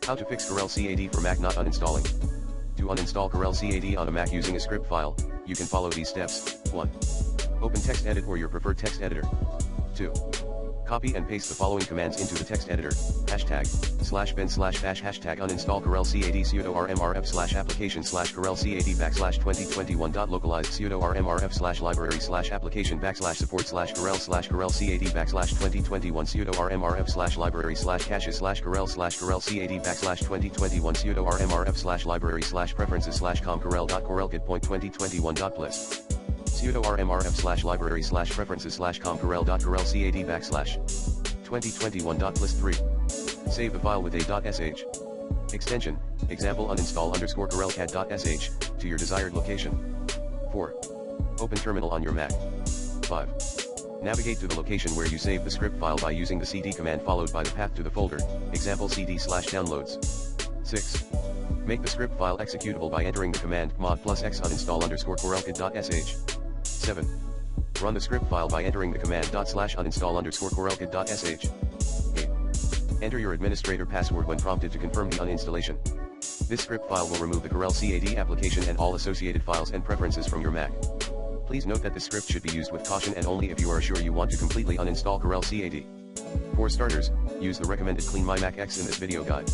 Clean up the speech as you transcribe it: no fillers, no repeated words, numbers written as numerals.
How to fix CorelCAD for Mac not uninstalling. To uninstall CorelCAD on a Mac using a script file, you can follow these steps. 1. Open TextEdit or your preferred text editor. 2. Copy and paste the following commands into the text editor. #bin/bash #uninstall CorelCAD sudo rmrf /application /CorelCAD /2021. Localized sudo rmrf /library /application /support /corel/CAD /2021 sudo rmrf /library /caches /corel /CAD /2021 sudo rmrf /library /preferences com.corel.CorelCAD.2021.list sudo rmrf library preferences com.corel.CorelCAD /2021.list. 3. Save the file with a.sh extension, example uninstall_CorelCAD.sh, to your desired location. 4. Open terminal on your Mac. 5. Navigate to the location where you save the script file by using the cd command followed by the path to the folder, example cd/downloads. 6. Make the script file executable by entering the command mod+x uninstall_CorelCAD.sh. 7. Run the script file by entering the command /uninstall_CorelCAD.sh. 8. Enter your administrator password when prompted to confirm the uninstallation. This script file will remove the CorelCAD application and all associated files and preferences from your Mac. Please note that this script should be used with caution and only if you are sure you want to completely uninstall CorelCAD. For starters, use the recommended Clean My Mac X in this video guide.